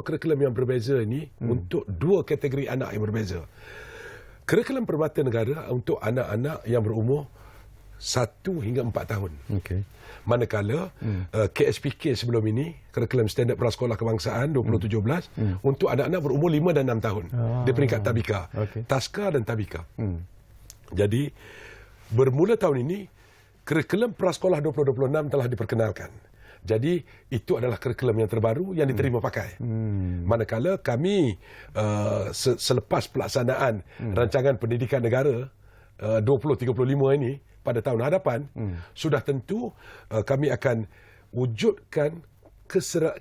kurikulum yang berbeza ini untuk dua kategori anak yang berbeza. Kurikulum permata negara untuk anak-anak yang berumur 1 hingga 4 tahun. Okey. Manakala KSPK sebelum ini, kurikulum standard prasekolah kebangsaan 2017 untuk anak-anak berumur 5 dan 6 tahun. Di peringkat tabika, taska dan tabika. Jadi bermula tahun ini, kurikulum prasekolah 2026 telah diperkenalkan. Jadi itu adalah kurikulum yang terbaru yang diterima pakai. Manakala kami selepas pelaksanaan rancangan pendidikan negara 2035 ini pada tahun hadapan, sudah tentu kami akan wujudkan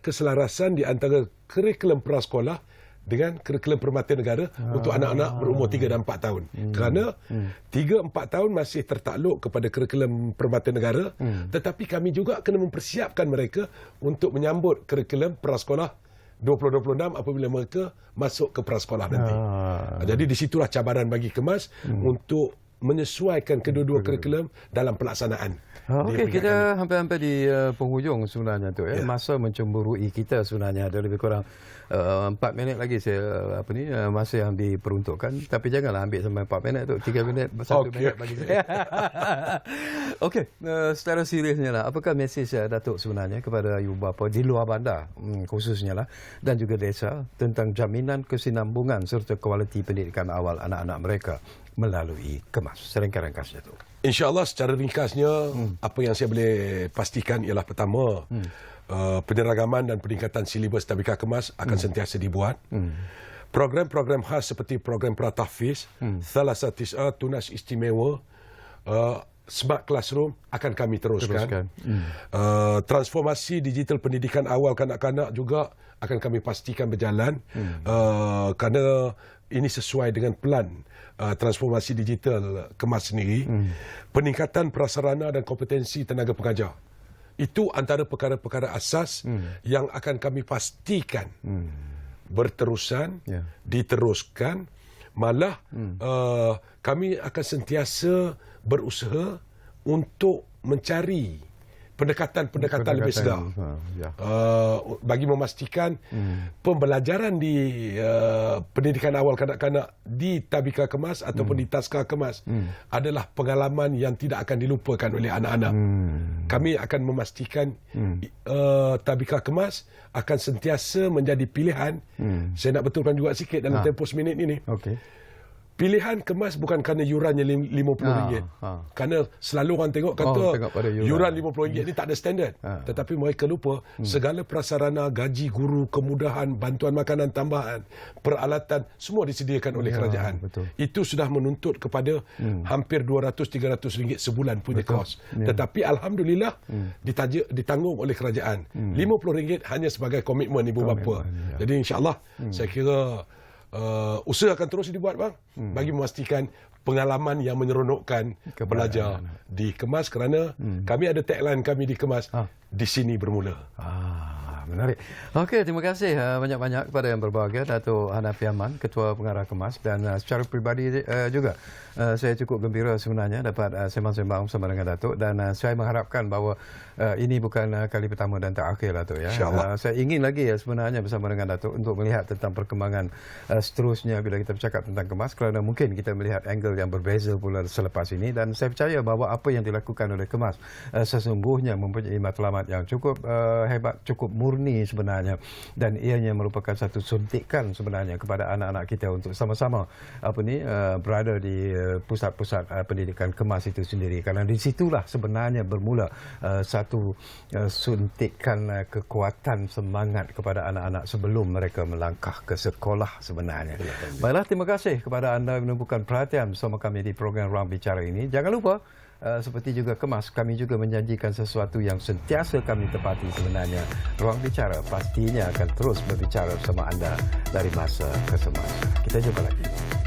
keselarasan di antara kurikulum prasekolah dengan kurikulum permata negara untuk anak-anak berumur 3 dan 4 tahun. Kerana 3-4 tahun masih tertakluk kepada kurikulum permata negara, tetapi kami juga kena mempersiapkan mereka untuk menyambut kurikulum prasekolah 2026 apabila mereka masuk ke prasekolah nanti. Jadi di situlah cabaran bagi Kemas untuk menyesuaikan kedua-dua kurikulum dalam pelaksanaan. Okey, kita hampir-hampir di penghujung sebenarnya tu ya. Masa mencemburui kita sebenarnya ada lebih kurang 4 minit lagi masa yang diperuntukkan, tapi janganlah ambil sampai 4 minit tu, 3 minit 1 minit bagi saya. Okey, secara seriusnya lah, apakah mesej Datuk sebenarnya kepada ibu bapa di luar bandar khususnya lah dan juga desa tentang jaminan kesinambungan serta kualiti pendidikan awal anak-anak mereka melalui Kemas? Seringkali ringkasnya tu. InsyaAllah secara ringkasnya, apa yang saya boleh pastikan ialah pertama, penyeragaman dan peningkatan silibus tabika Kemas akan sentiasa dibuat. Program-program khas seperti program Pratahfiz, Thalatha Tis'a, Tunas Istimewa, Smart Classroom akan kami teruskan. Transformasi digital pendidikan awal kanak-kanak juga akan kami pastikan berjalan, kerana ini sesuai dengan pelan transformasi digital Kemas sendiri. Peningkatan prasarana dan kompetensi tenaga pengajar. Itu antara perkara-perkara asas yang akan kami pastikan berterusan, diteruskan. Malah kami akan sentiasa berusaha untuk mencari pendekatan lebih sedar bagi memastikan pembelajaran di pendidikan awal kanak-kanak di tabika Kemas ataupun di taska Kemas adalah pengalaman yang tidak akan dilupakan oleh anak-anak. Kami akan memastikan tabika Kemas akan sentiasa menjadi pilihan. Saya nak betulkan juga sikit dalam tempoh seminit ini. Pilihan Kemas bukan kerana yurannya RM50. Kerana selalu orang tengok kata yuran RM50 ni tak ada standard. Tetapi mereka lupa segala prasarana, gaji guru, kemudahan, bantuan makanan tambahan, peralatan, semua disediakan oleh kerajaan. Itu sudah menuntut kepada hampir RM200-300 sebulan punya kos. Tetapi Alhamdulillah ditanggung oleh kerajaan. RM50 hanya sebagai komitmen ibu bapa. Jadi insyaAllah saya kira usaha akan terus dibuat bang bagi memastikan pengalaman yang menyeronokkan pelajar di Kemas, kerana kami ada tagline kami di Kemas, di sini bermula. Menarik. Okey, terima kasih banyak-banyak kepada yang berbahagia, Datuk Hanafi Aman, Ketua Pengarah Kemas, dan secara peribadi juga saya cukup gembira sebenarnya dapat sembang-sembang bersama dengan Datuk, dan saya mengharapkan bahawa ini bukan kali pertama dan terakhir Datuk ya. Saya ingin lagi sebenarnya bersama dengan Datuk untuk melihat tentang perkembangan seterusnya bila kita bercakap tentang Kemas, kerana mungkin kita melihat angle yang berbeza pula selepas ini, dan saya percaya bahawa apa yang dilakukan oleh Kemas sesungguhnya mempunyai matlamat yang cukup hebat, cukup murah murni sebenarnya, dan ianya merupakan satu suntikan sebenarnya kepada anak-anak kita untuk sama-sama berada di pusat-pusat pendidikan kemas itu sendiri, kerana di situlah sebenarnya bermula satu suntikan kekuatan semangat kepada anak-anak sebelum mereka melangkah ke sekolah sebenarnya. Baiklah, terima kasih kepada anda yang menumpukan perhatian bersama kami di program Ruang Bicara ini. Jangan lupa, seperti juga Kemas, kami juga menjanjikan sesuatu yang sentiasa kami tepati sebenarnya. Ruang Bicara pastinya akan terus berbicara bersama anda dari masa ke semasa. Kita jumpa lagi.